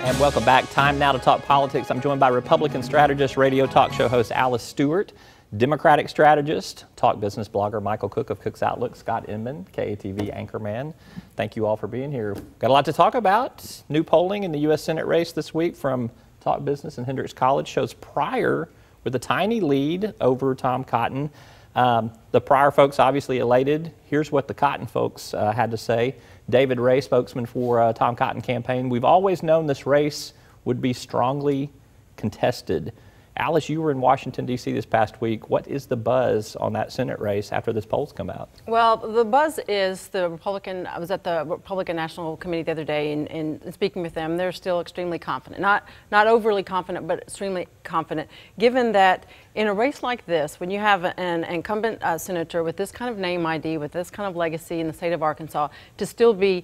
And welcome back. Time now to talk politics. I'm joined by Republican strategist, radio talk show host Alice Stewart, Democratic strategist, talk business blogger Michael Cook of Cook's Outlook, Scott Inman, KATV anchorman. Thank you all for being here. Got a lot to talk about. New polling in the U.S. Senate race this week from Talk Business and Hendrix College shows Pryor with a tiny lead over Tom Cotton. The Pryor folks obviously elated. Here's what the Cotton folks had to say. David Ray, spokesman for Tom Cotton campaign. We've always known this race would be strongly contested. Alice, you were in Washington, D.C. this past week. What is the buzz on that Senate race after this poll's come out? Well, the buzz is I was at the Republican National Committee the other day and speaking with them, they're still extremely confident. Not overly confident, but extremely confident, given that in a race like this, when you have an incumbent senator with this kind of name ID, with this kind of legacy in the state of Arkansas, to still be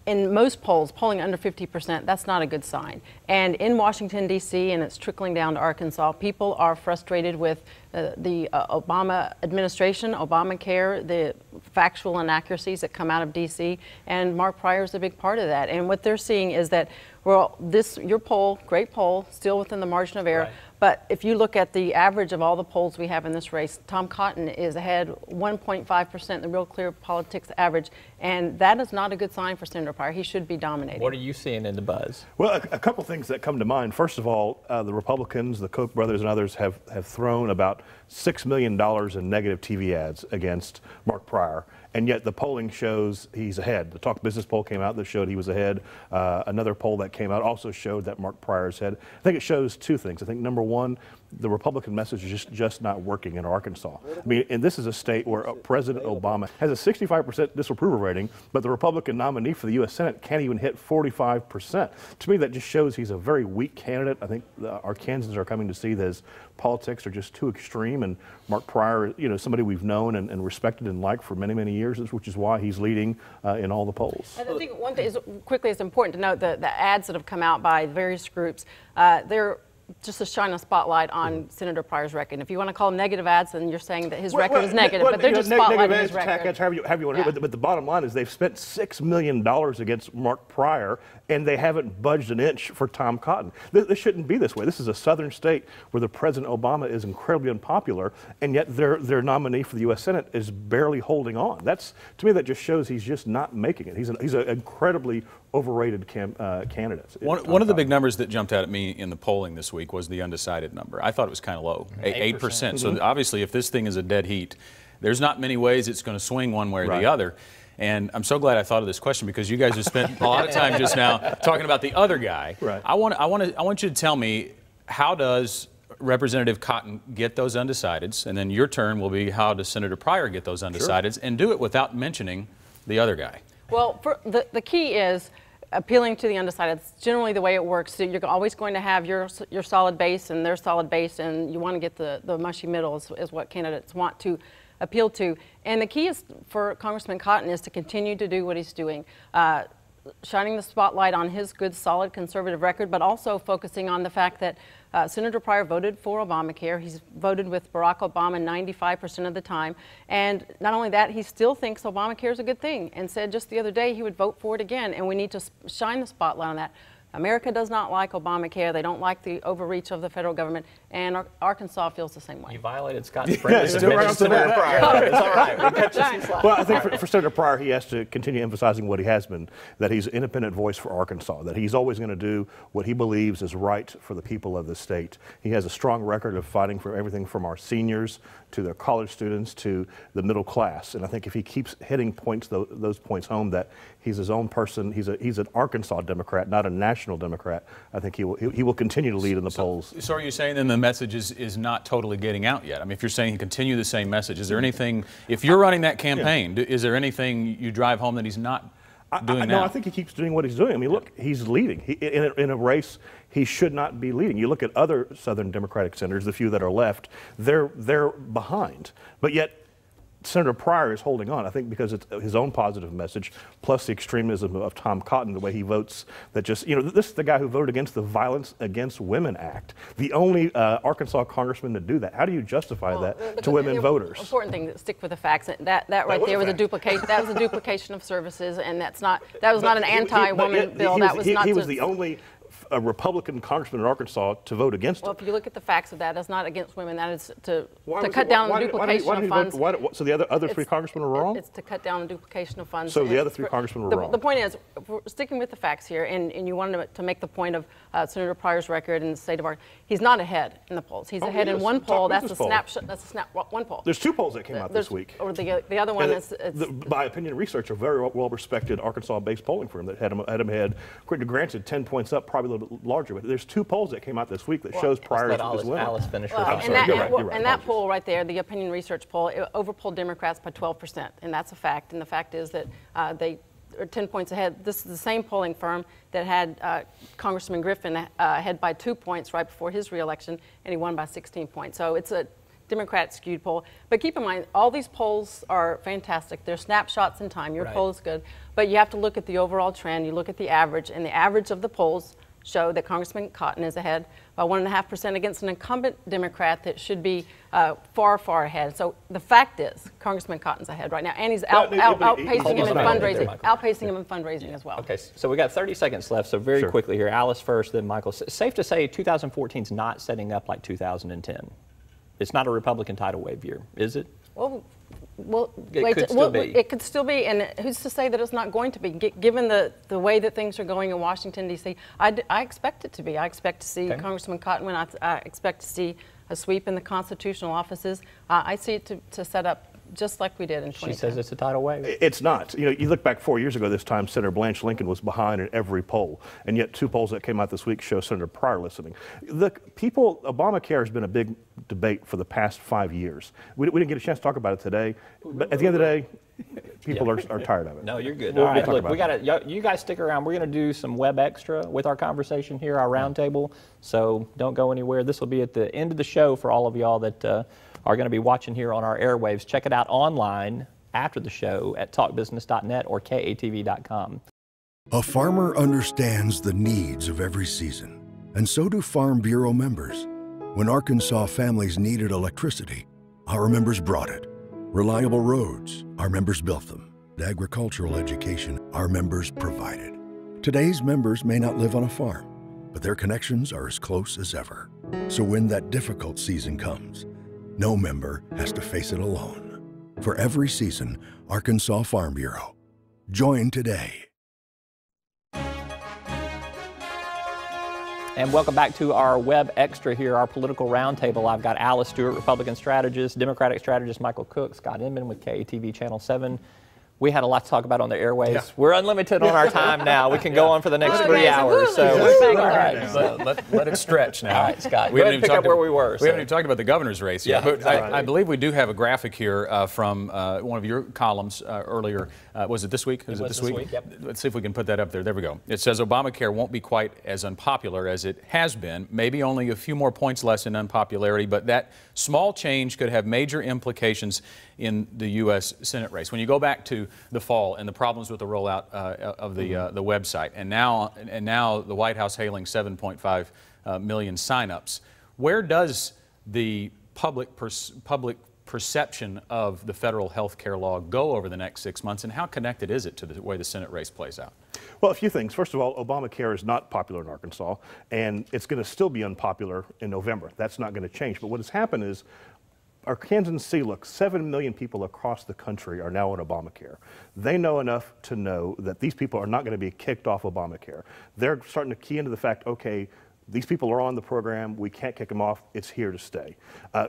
in most polls, polling under 50%, that's not a good sign. And in Washington, D.C., and it's trickling down to Arkansas, people are frustrated with the Obama administration, Obamacare, the factual inaccuracies that come out of D.C., and Mark Pryor is a big part of that. And what they're seeing is that, well, your poll, great poll, still within the margin of error, right. But if you look at the average of all the polls we have in this race, Tom Cotton is ahead 1.5%, the Real Clear Politics average, and that is not a good sign for Senator Pryor. He should be dominating. What are you seeing in the buzz? Well, a couple things that come to mind. First of all, the Republicans, the Koch brothers and others have thrown about $6 million in negative TV ads against Mark Pryor, and yet the polling shows he's ahead. The Talk Business poll came out that showed he was ahead. Another poll that came out also showed that Mark Pryor is ahead. I think it shows two things. I think number one, the Republican message is just not working in Arkansas. I mean, and this is a state where President Obama has a 65% disapproval rating, but the Republican nominee for the U.S. Senate can't even hit 45%. To me, that just shows he's a very weak candidate. I think Arkansans are coming to see that his politics are just too extreme, and Mark Pryor, you know, somebody we've known and respected and liked for many, many years, which is why he's leading in all the polls. I think one thing is, quickly, it's important to note the ads that have come out by various groups, they're just to shine a spotlight on Senator Pryor's record. If you want to call them negative ads, then you're saying that his record is negative, but they're just spotlighting his record. Ads, however you want to do it, but the bottom line is they've spent $6 million against Mark Pryor, and they haven't budged an inch for Tom Cotton. This shouldn't be this way. This is a southern state where the President Obama is incredibly unpopular, and yet their nominee for the U.S. Senate is barely holding on. To me, that just shows he's just not making it. He's an incredibly overrated candidate. One of the big numbers that jumped out at me in the polling this week was the undecided number. I thought it was kind of low, 8%. Mm-hmm. So obviously, if this thing is a dead heat, there's not many ways it's going to swing one way or the other. And I'm so glad I thought of this question, because you guys have spent a lot of time just now talking about the other guy. Right. I want you to tell me, how does Representative Cotton get those undecideds? And then your turn will be, how does Senator Pryor get those undecideds? Sure. And do it without mentioning the other guy. Well, the key is appealing to the undecided. It's generally the way it works. So you're always going to have your solid base and their solid base, and you want to get the mushy middle is what candidates want to appeal to. And the key is for Congressman Cotton is to continue to do what he's doing, shining the spotlight on his good, solid conservative record, but also focusing on the fact that Senator Pryor voted for Obamacare. He's voted with Barack Obama 95% of the time. And not only that, he still thinks Obamacare is a good thing, and said just the other day he would vote for it again. And we need to shine the spotlight on that. America does not like Obamacare. They don't like the overreach of the federal government, and Arkansas feels the same way. You violated Scott's friends. It's all right. We cut you some slack. Well, I think for Senator Pryor, he has to continue emphasizing what he has been, that he's an independent voice for Arkansas, that he's always going to do what he believes is right for the people of the state. He has a strong record of fighting for everything from our seniors to their college students to the middle class. And I think if he keeps hitting those points home, that he's his own person, he's an Arkansas Democrat, not a national Democrat, I think he will continue to lead in the polls. So are you saying then the message is not totally getting out yet? I mean, if you're saying continue the same message, is there anything, if you're running that campaign, is there anything you drive home that he's not doing now? No, I think he keeps doing what he's doing. I mean, look, he's leading. In a race he should not be leading. You look at other Southern Democratic senators, the few that are left, they're behind. But yet Senator Pryor is holding on, I think, because it's his own positive message, plus the extremism of Tom Cotton, the way he votes, that just, you know, this is the guy who voted against the Violence Against Women Act, the only Arkansas congressman to do that. How do you justify that to women voters? Important thing, stick with the facts. That right there was a duplication. That was a duplication of services, and that was not an anti-woman bill. He was the only a Republican congressman in Arkansas to vote against Well, it. if you look at the facts of that, that's not against women. That is to cut down the duplication of funds. So the other three congressmen were wrong? It's to cut down the duplication of funds. So the other three congressmen were wrong. The point is, if we're sticking with the facts here, and you wanted to make the point of Senator Pryor's record in the state of Arkansas, he's not ahead in the polls. He's ahead in one poll. That's a snapshot. That's one poll. There's two polls that came out this week. Or the other one is by Opinion Research, a very well-respected Arkansas-based polling firm that had him ahead. Granted, 10 points up, probably a little bit larger, but there's two polls that came out this week that shows Pryor is winning. Alice finish her and thought. that poll right there, the Opinion Research poll, it overpolled Democrats by 12%, and that's a fact. And the fact is that they are 10 points ahead. This is the same polling firm that had Congressman Griffin ahead by 2 points right before his reelection, and he won by 16 points. So it's a Democrat skewed poll. But keep in mind, all these polls are fantastic. They're snapshots in time. Your poll is good. But you have to look at the overall trend. You look at the average, and the average of the polls show that Congressman Cotton is ahead by 1.5% against an incumbent Democrat that should be far, far ahead. So the fact is, Congressman Cotton's ahead right now, and he's outpacing him in fundraising, as well. Okay, so we got 30 seconds left, so very quickly here. Alice first, then Michael. Safe to say 2014 is not setting up like 2010. It's not a Republican tidal wave year, is it? Well, it could still be, and who's to say that it's not going to be? Given the way that things are going in Washington, D.C., I expect it to be. I expect to see Congressman Cotton win. I expect to see a sweep in the constitutional offices. I see it to set up just like we did in 2010. She says it's a tidal wave. It's not. You know, you look back 4 years ago this time, Senator Blanche Lincoln was behind in every poll, and yet two polls that came out this week show Senator Pryor listening. Obamacare has been a big debate for the past 5 years. We didn't get a chance to talk about it today, but at the end of the day, people are tired of it. No, you're good. All right, look, you guys stick around. We're going to do some web extra with our conversation here, our roundtable, so don't go anywhere. This will be at the end of the show for all of y'all that are going to be watching here on our airwaves. Check it out online after the show at talkbusiness.net or KATV.com. A farmer understands the needs of every season, and so do Farm Bureau members. When Arkansas families needed electricity, our members brought it. Reliable roads, our members built them. Agricultural education, our members provided. Today's members may not live on a farm, but their connections are as close as ever. So when that difficult season comes, no member has to face it alone. For every season, Arkansas Farm Bureau. Join today. And welcome back to our web extra here, our political roundtable. I've got Alice Stewart, Republican strategist, Democratic strategist Michael Cook, Scott Inman with KATV Channel 7. We had a lot to talk about on the airwaves. Yeah. We're unlimited on our time now. We can go on for the next 3 hours. So, let it stretch now. All right, Scott. We haven't even pick up where we were. We haven't even talked about the governor's race yet. But I believe we do have a graphic here from one of your columns earlier. Was it this week? It was this week? Yep. Let's see if we can put that up there. There we go. It says Obamacare won't be quite as unpopular as it has been. Maybe only a few more points less in unpopularity, but that small change could have major implications in the U.S. Senate race. When you go back to the fall and the problems with the rollout of the website, and now the White House hailing 7.5 million signups, where does the public perception of the federal health care law go over the next 6 months, and how connected is it to the way the Senate race plays out? Well, a few things. First of all, Obamacare is not popular in Arkansas, and it's going to still be unpopular in November. That's not going to change. But what has happened is Arkansans see, look, 7 million people across the country are now on Obamacare. They know enough to know that these people are not going to be kicked off Obamacare. They're starting to key into the fact, okay, these people are on the program, we can't kick them off, it's here to stay.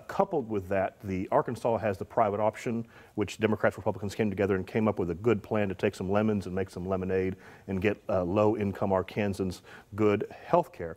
Coupled with that, Arkansas has the private option, which Democrats, Republicans came together and came up with a good plan to take some lemons and make some lemonade and get low-income Arkansans good health care.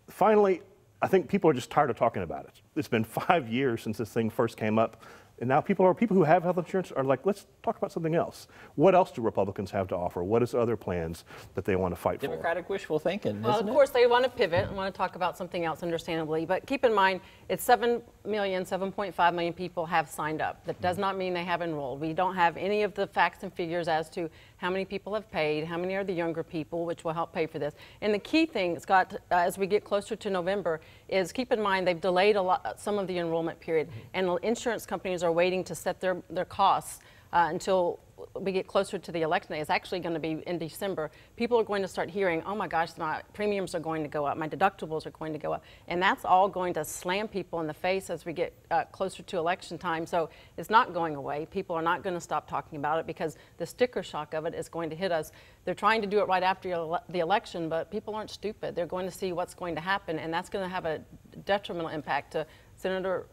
Finally, I think people are just tired of talking about it. It's been 5 years since this thing first came up, and now people who have health insurance are like, let's talk about something else. What else do Republicans have to offer? What is other plans that they want to fight for? Democratic wishful thinking, Well, of course, they want to pivot and want to talk about something else, understandably. But keep in mind, it's 7.5 million people have signed up. That does not mean they have enrolled. We don't have any of the facts and figures as to how many people have paid, how many are the younger people, which will help pay for this. And the key thing, Scott, as we get closer to November, is keep in mind they've delayed some of the enrollment period, and insurance companies are waiting to set their costs until we get closer to the election day, it's actually going to be in December, people are going to start hearing, oh my gosh, my premiums are going to go up, my deductibles are going to go up. And that's all going to slam people in the face as we get closer to election time. So it's not going away. People are not going to stop talking about it because the sticker shock of it is going to hit us. They're trying to do it right after the election, but people aren't stupid. They're going to see what's going to happen, and that's going to have a detrimental impact to Senator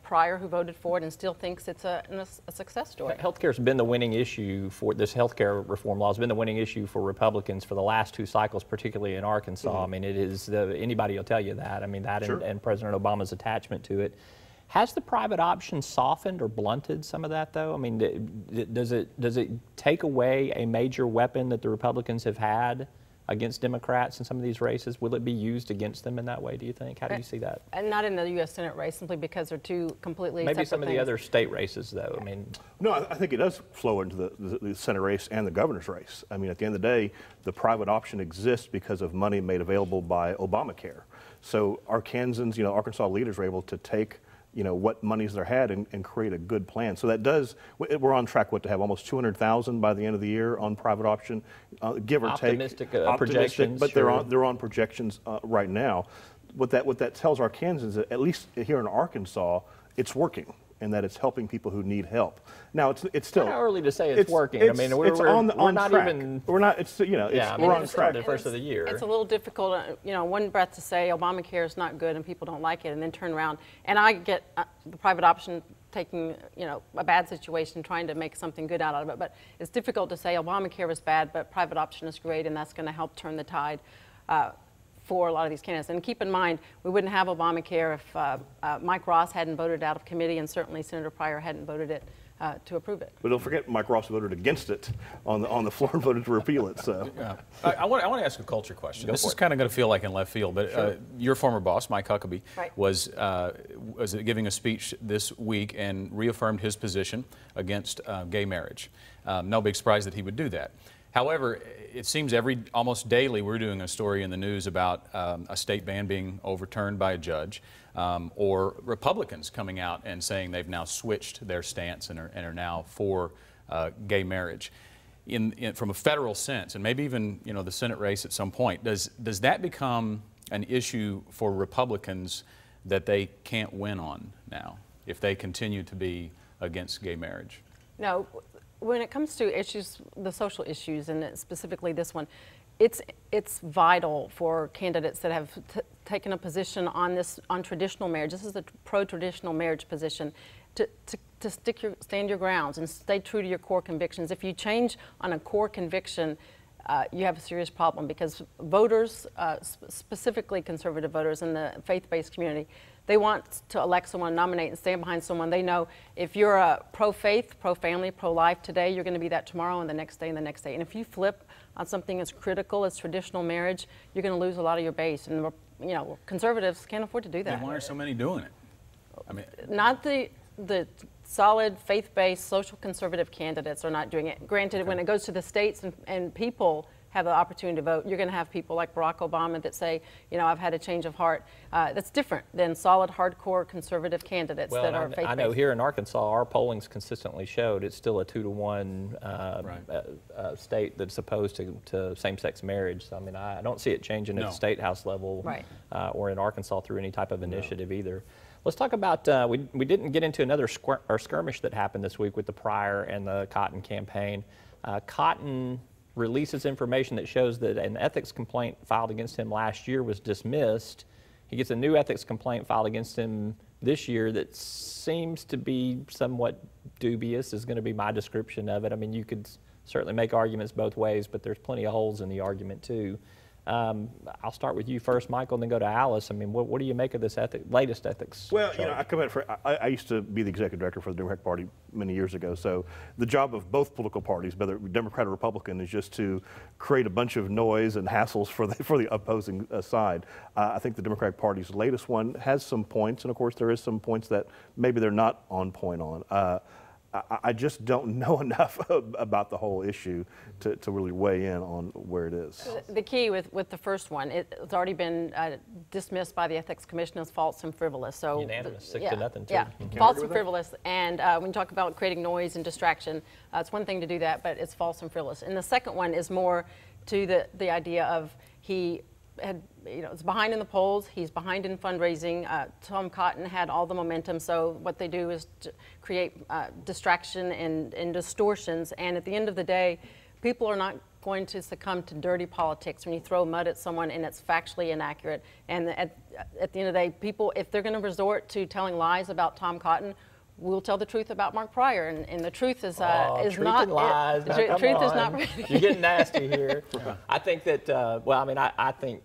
Pryor, who voted for it and still thinks it's a success story. Healthcare has been the winning issue for this healthcare reform law has been the winning issue for Republicans for the last 2 cycles, particularly in Arkansas. Mm-hmm. I mean, it is anybody will tell you that. I mean, that sure. and President Obama's attachment to it. Has the private option softened or blunted some of that, though? I mean, does it take away a major weapon that the Republicans have had against Democrats in some of these races? Will it be used against them in that way, do you think? How do you see that? And not in the U.S. Senate race, simply because they're two completely Maybe separate some of things. the other state races, though. I mean, no, I think it does flow into the Senate race and the governor's race. I mean, at the end of the day, the private option exists because of money made available by Obamacare. So Arkansans, Arkansas leaders are able to take what monies they had and create a good plan. So that does, we're on track, to have almost 200,000 by the end of the year on private option, give or optimistic, take. Projections. But sure. they're on projections right now. What that tells Arkansans, at least here in Arkansas, it's working, and that it's helping people who need help. Now it's still kind of early to say it's working. I mean, we're not track. even. We're not. It's yeah, we're on track. The first of the year. It's a little difficult, one breath to say Obamacare is not good and people don't like it, and then turn around. And I get the private option taking, a bad situation, trying to make something good out of it. But it's difficult to say Obamacare was bad, but private option is great, and that's going to help turn the tide for a lot of these candidates. And keep in mind, we wouldn't have Obamacare if Mike Ross hadn't voted out of committee, and certainly Senator Pryor hadn't voted it to approve it. But don't forget, Mike Ross voted against it on the floor and voted to repeal it. So yeah. I want to ask a culture question. This is kind of going to feel like in left field, but sure. Your former boss, Mike Huckabee, right. was giving a speech this week and reaffirmed his position against gay marriage. No big surprise that he would do that. However, it seems almost daily we're doing a story in the news about a state ban being overturned by a judge, or Republicans coming out and saying they've now switched their stance and are now for gay marriage. From a federal sense, and maybe even the Senate race at some point, does that become an issue for Republicans that they can't win on now if they continue to be against gay marriage? No. When it comes to issues, the social issues, and specifically this one, it's vital for candidates that have taken a position on traditional marriage. This is a pro-traditional marriage position, to stand your grounds and stay true to your core convictions. If you change on a core conviction, you have a serious problem, because voters, specifically conservative voters in the faith-based community, they want to elect someone, nominate and stand behind someone. They know if you're a pro-faith, pro-family, pro-life today, you're going to be that tomorrow and the next day and the next day. And if you flip on something as critical as traditional marriage, you're going to lose a lot of your base. And conservatives can't afford to do that. Then why are so many doing it? I mean, not the solid faith-based social conservative candidates are not doing it. Granted, okay. When it goes to the states and people have the opportunity to vote, you're going to have people like Barack Obama that say, I've had a change of heart. That's different than solid, hardcore conservative candidates that are faith-based. I know here in Arkansas, our polling's consistently showed it's still a 2-to-1 state that's opposed to same-sex marriage. So, I mean, I don't see it changing at the state house level right. Or in Arkansas through any type of initiative either. Let's talk about, we didn't get into another skirmish that happened this week with the Pryor and the Cotton campaign. Cotton releases information that shows that an ethics complaint filed against him last year was dismissed. He gets a new ethics complaint filed against him this year that seems to be somewhat dubious, is going to be my description of it. I mean, you could certainly make arguments both ways, but there's plenty of holes in the argument too. I'll start with you first, Michael, and then go to Alice. I mean, what do you make of this latest ethics? Well, I used to be the executive director for the Democratic Party many years ago. So the job of both political parties, whether Democrat or Republican, is just to create a bunch of noise and hassles for the opposing side. I think the Democratic Party's latest one has some points, and of course there is some points that maybe they're not on point on. I just don't know enough about the whole issue to really weigh in on where it is. The key with the first one, it's already been dismissed by the Ethics Commission as false and frivolous. So unanimous, 6-0 too. Yeah, false and frivolous. And when you talk about creating noise and distraction, it's one thing to do that, but it's false and frivolous. And the second one is more to the idea of he had, it's behind in the polls, he's behind in fundraising. Tom Cotton had all the momentum, so what they do is to create distraction and distortions, and at the end of the day, people are not going to succumb to dirty politics when you throw mud at someone and it's factually inaccurate. And at the end of the day, people, if they're going to resort to telling lies about Tom Cotton, we'll tell the truth about Mark Pryor, and the truth is truth not and lies. truth is not. You're getting nasty here. I think that. Well, I mean, I think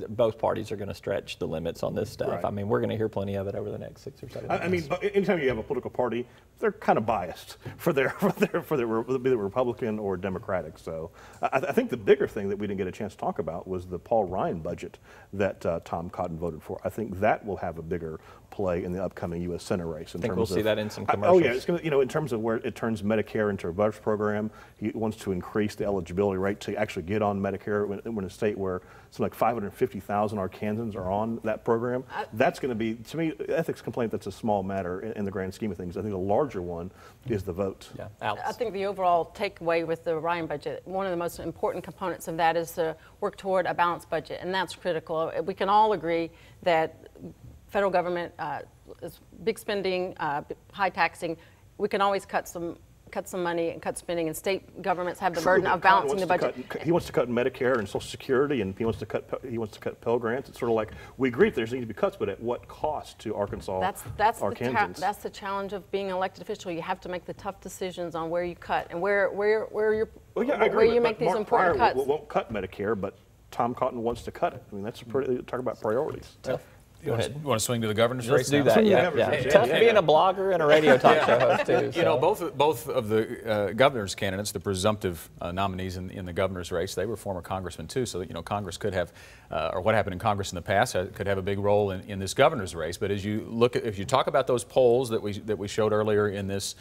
both parties are going to stretch the limits on this stuff. Right. I mean, we're going to hear plenty of it over the next 6 or 7 months. I mean, anytime you have a political party, they're kind of biased for their be it Republican or Democratic. So I think the bigger thing that we didn't get a chance to talk about was the Paul Ryan budget that Tom Cotton voted for. I think that will have a bigger play in the upcoming U.S. Senate race. I think we'll see that in some commercials. Oh yeah, it's going to, in terms of where it turns Medicare into a voucher program. He wants to increase the eligibility rate to actually get on Medicare when a state where something like 550,000 Arkansans are on that program. That's going to be, to me, ethics complaint, that's a small matter in the grand scheme of things. I think the larger one is the vote. Yeah, Alex. I think the overall takeaway with the Ryan budget, one of the most important components of that is to work toward a balanced budget, and that's critical. We can all agree that federal government is big spending, high taxing. We can always cut some money and cut spending, and state governments have the burden of balancing the budget. He wants to cut Medicare and Social Security, and he wants to cut Pell Grants. It's sort of like, we agree that there's need to be cuts, but at what cost to Arkansans? That's the challenge of being an elected official. You have to make the tough decisions on where you cut and where you make these important cuts. Won't cut Medicare, but Tom Cotton wants to cut it. I mean, that's talk about priorities. You want to swing to the governor's race? Let's do that. Yeah. Tough being a blogger and a radio talk show host too. You know, both of the governor's candidates, the presumptive nominees in the governor's race, they were former congressmen too. So Congress could have, or what happened in Congress in the past, could have a big role in this governor's race. But as you look at, if you talk about those polls that we showed earlier in this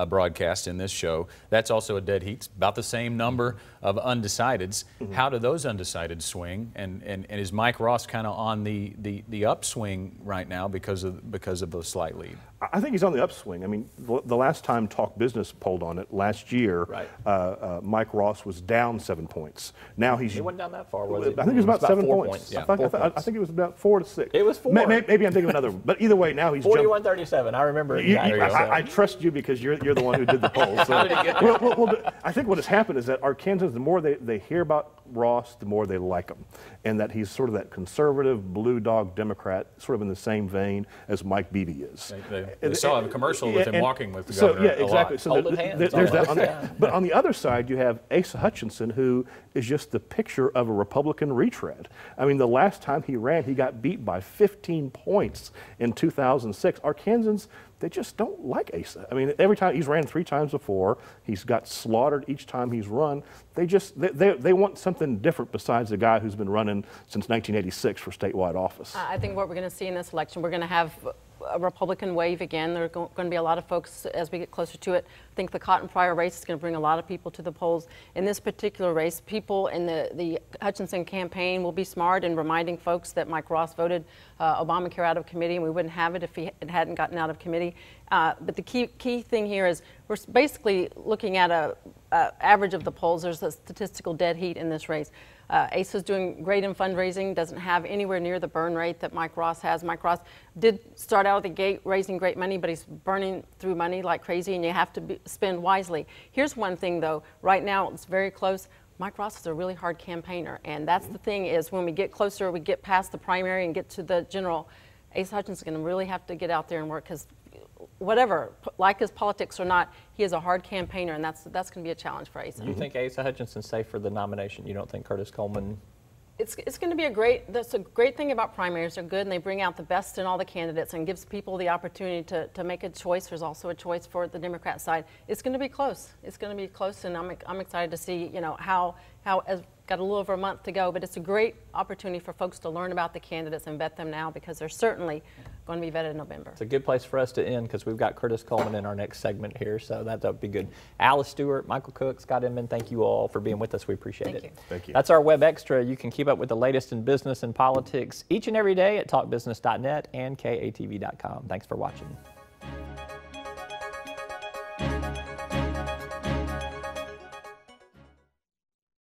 broadcast, in this show, that's also a dead heat. It's about the same number of undecideds. Mm-hmm. How do those undecideds swing? And is Mike Ross kind of on the upswing right now because of the slight lead? I think he's on the upswing. I mean, the last time Talk Business polled on it last year, right. Mike Ross was down 7 points. Now he wasn't down that far, was it? I think it was about 7 4 points. Yeah. I think it was about 4 to 6. It was 4. Maybe I'm thinking of another. But either way, now he's 41-37. I remember. I trust you because you're the one who did the poll. So, how did it get there? I think what has happened is that Arkansans, the more they hear about Ross, the more they like him, and that he's sort of that conservative blue dog Democrat, sort of in the same vein as Mike Beebe is. They saw a commercial with him walking with the governor. Yeah, exactly. So there's that. But on the other side, you have Asa Hutchinson, who is just the picture of a Republican retread. I mean, the last time he ran, he got beat by 15 points in 2006. Arkansans, they just don't like Asa. I mean, every time he's ran 3 times before, he's got slaughtered each time he's run. They want something different besides the guy who's been running since 1986 for statewide office. I think what we're going to see in this election, we're going to have a Republican wave again. There are going to be a lot of folks as we get closer to it. I think the Cotton Pryor race is going to bring a lot of people to the polls. In this particular race, people in the Hutchinson campaign will be smart in reminding folks that Mike Ross voted Obamacare out of committee, and we wouldn't have it if it hadn't gotten out of committee. But the key thing here is we're basically looking at a average of the polls. There's a statistical dead heat in this race. Asa's doing great in fundraising, doesn't have anywhere near the burn rate that Mike Ross has. Mike Ross did start out of the gate raising great money, but he's burning through money like crazy, and you have to spend wisely. Here's one thing, though. Right now, it's very close. Mike Ross is a really hard campaigner, and that's the thing is when we get closer, we get past the primary and get to the general, Asa Hutchinson is going to really have to get out there and work because whatever, like his politics or not, he is a hard campaigner, and that's going to be a challenge for Asa. Do you think Asa Hutchinson's safe for the nomination? You don't think Curtis Coleman? It's going to be that's a great thing about primaries. They're good, and they bring out the best in all the candidates and gives people the opportunity to make a choice. There's also a choice for the Democrat side. It's going to be close. It's going to be close, and I'm excited to see, how got a little over a month to go, but it's a great opportunity for folks to learn about the candidates and vet them now because there's certainly going to be vetted in November. It's a good place for us to end because we've got Curtis Coleman in our next segment here, so that'll be good. Alice Stewart, Michael Cook, Scott Inman, thank you all for being with us. We appreciate it. Thank you. That's our Web Extra. You can keep up with the latest in business and politics each and every day at talkbusiness.net and KATV.com. Thanks for watching.